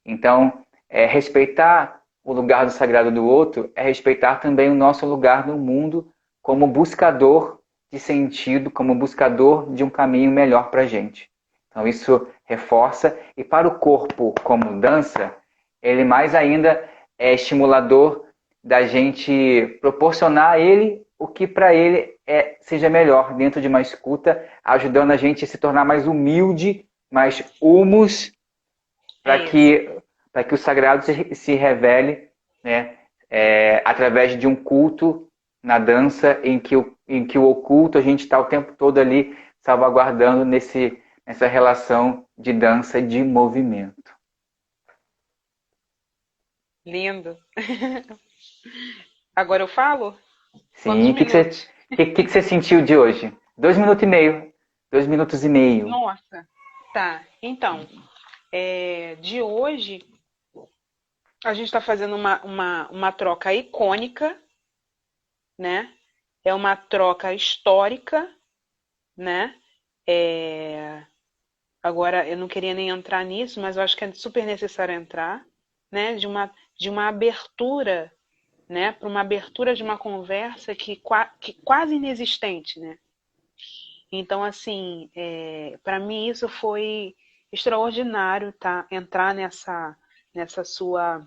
Então, respeitar o lugar do sagrado do outro é respeitar também o nosso lugar no mundo como buscador de sentido, como buscador de um caminho melhor para a gente. Então, isso reforça. E para o corpo, como dança, ele mais ainda é estimulador da gente proporcionar a ele o que para ele seja melhor dentro de uma escuta, ajudando a gente a se tornar mais humilde, mais humus É para isso. que o sagrado se revele, né, através de um culto na dança em que o oculto a gente está o tempo todo ali salvaguardando nessa relação de dança e de movimento. Lindo. Agora eu falo? Quantos Sim, minutos? que você sentiu de hoje? 2 minutos e meio. 2 minutos e meio. Nossa. Tá. Então, de hoje a gente está fazendo uma troca icônica, né? É uma troca histórica, né? É, agora, eu não queria nem entrar nisso, mas eu acho que é super necessário entrar, né? De uma abertura, né? Para uma abertura de uma conversa que quase inexistente, né? Então, assim, para mim isso foi extraordinário, tá? Entrar nessa sua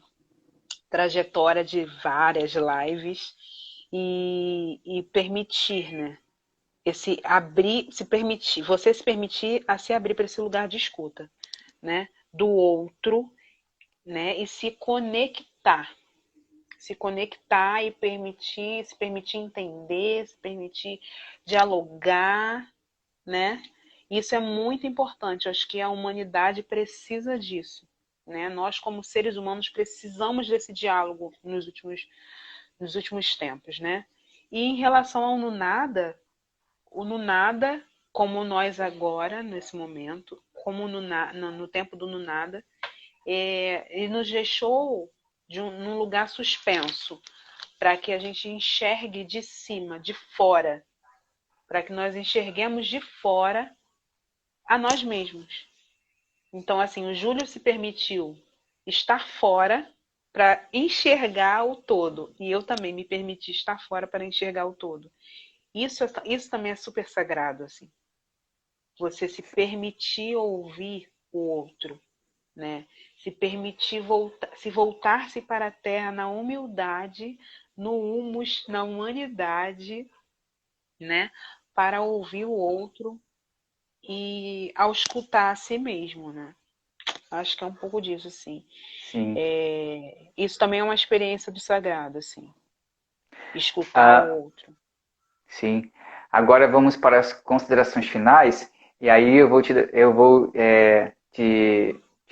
trajetória de várias lives e permitir, né? Esse abrir, se permitir, você se permitir a se abrir para esse lugar de escuta, né? Do outro, né? E se conectar e se permitir entender, se permitir dialogar, né? Isso é muito importante. Eu acho que a humanidade precisa disso, né? Nós, como seres humanos, precisamos desse diálogo nos últimos tempos, né? E em relação ao Nunada, o Nunada, como nós agora, nesse momento, como no tempo do Nunada, ele nos deixou num lugar suspenso, para que a gente enxergue de cima, de fora, para que nós enxerguemos de fora a nós mesmos. Então, assim, o Júlio se permitiu estar fora para enxergar o todo, e eu também me permiti estar fora para enxergar o todo. Isso também é super sagrado, assim. Você se permitir ouvir o outro, né? Se permitir voltar-se para a terra na humildade, no humus, na humanidade, né? Para ouvir o outro e ao escutar a si mesmo, né? Acho que é um pouco disso, assim. Sim. Isso também é uma experiência do sagrado, assim. Escutar o Ah, outro. sim. Agora vamos para as considerações finais. E aí eu vou te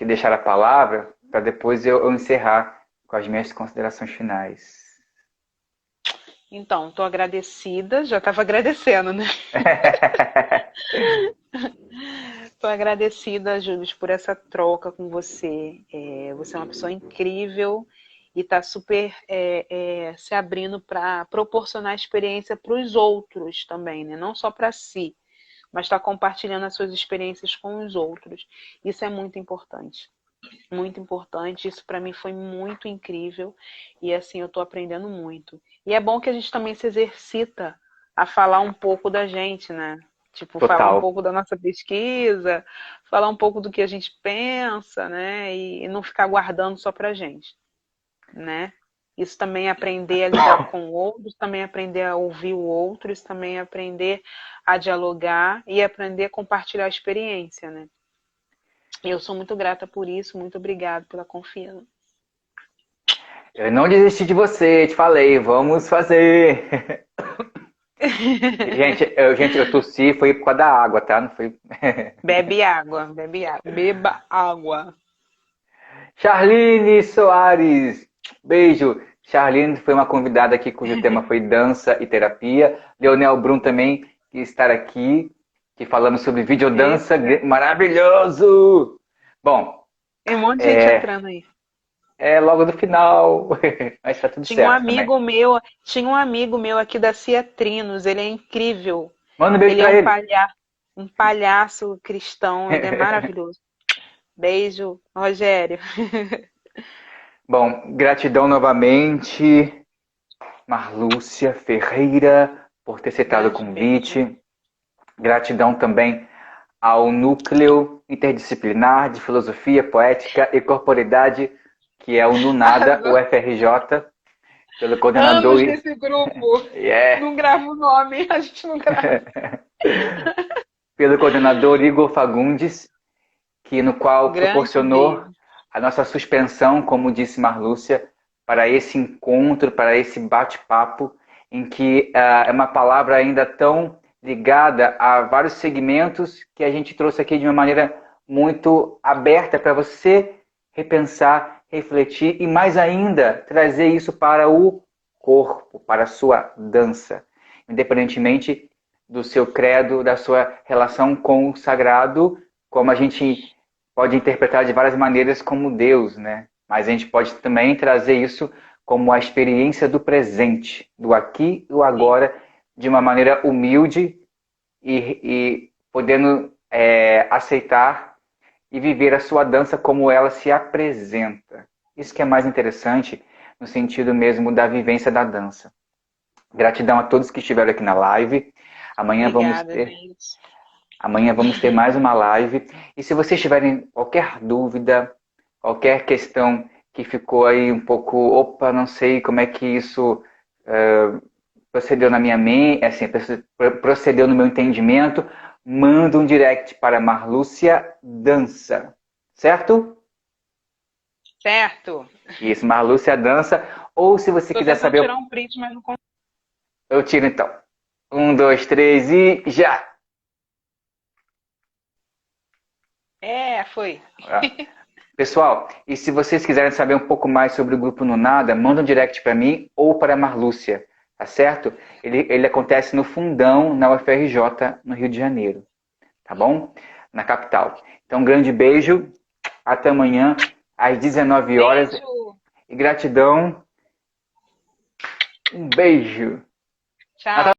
deixar a palavra para depois eu encerrar com as minhas considerações finais. Então, estou agradecida, já estava agradecendo, né? Estou agradecida, Júlio, por essa troca com você. Você é uma pessoa incrível e está super se abrindo para proporcionar experiência para os outros também, né? Não só para si, mas está compartilhando as suas experiências com os outros. Isso é muito importante. Muito importante, isso para mim foi muito incrível e assim eu estou aprendendo muito. E é bom que a gente também se exercita a falar um pouco da gente, né? Tipo, falar um Total. pouco da nossa pesquisa, falar um pouco do que a gente pensa, né? E não ficar guardando só pra gente, né? Isso também é aprender a lidar com outros, também é aprender a ouvir o outro, isso também é aprender a dialogar e aprender a compartilhar a experiência, né? Eu sou muito grata por isso, muito obrigada pela confiança. Eu não desisti de você, te falei, vamos fazer. Gente, eu tossi, foi por causa da água, tá? Não foi. Bebe água, bebe água, beba água. Charline Soares, beijo. Charline foi uma convidada aqui cujo tema foi dança e terapia. Leonel Brum também que estar aqui, que falamos sobre videodança, Eita. maravilhoso. Bom, Tem um monte de gente é, entrando aí. é logo no final, mas tá tudo certo também. Tinha um amigo meu aqui da Ciatrinos, ele é incrível. Manda um beijo Ele é pra ele. um palhaço cristão, ele é maravilhoso. Beijo, Rogério. Bom, gratidão novamente, Marlúcia Ferreira, por ter aceitado o Grande beijo. convite. Gratidão também ao Núcleo Interdisciplinar de Filosofia, Poética e Corporidade, que é o NUNADA, o FRJ, pelo coordenador. Anos desse grupo. Yeah, Não grava o nome, a gente não grava. pelo coordenador Igor Fagundes, no qual Grande proporcionou beijo. a nossa suspensão, como disse Marlúcia, para esse encontro, para esse bate-papo, em que é uma palavra ainda tão ligada a vários segmentos que a gente trouxe aqui de uma maneira muito aberta para você repensar, refletir e mais ainda trazer isso para o corpo, para a sua dança, independentemente do seu credo, da sua relação com o sagrado, como a gente pode interpretar de várias maneiras como Deus, né? Mas a gente pode também trazer isso como a experiência do presente, do aqui e o agora, de uma maneira humilde e podendo aceitar e viver a sua dança como ela se apresenta. Isso que é mais interessante no sentido mesmo da vivência da dança. Gratidão a todos que estiveram aqui na live. Amanhã vamos Obrigada, ter gente. Amanhã vamos ter mais uma live. E se vocês tiverem qualquer dúvida, qualquer questão que ficou aí um pouco, opa, não sei como é que isso procedeu na minha mente, assim, procedeu no meu entendimento, manda um direct para Marlúcia Dança, certo? Certo. Isso, Marlúcia Dança. Ou se você Tô quiser tentando saber, tirar um print, mas não consigo. eu tiro então. 1, 2, 3 e já! Foi. Pessoal, e se vocês quiserem saber um pouco mais sobre o Grupo Nunada, manda um direct para mim ou para a Marlúcia, tá certo? Ele acontece no Fundão, na UFRJ, no Rio de Janeiro, tá bom? Na capital. Então, um grande beijo, até amanhã, às 19 horas. Beijo. e gratidão. Um beijo. Tchau.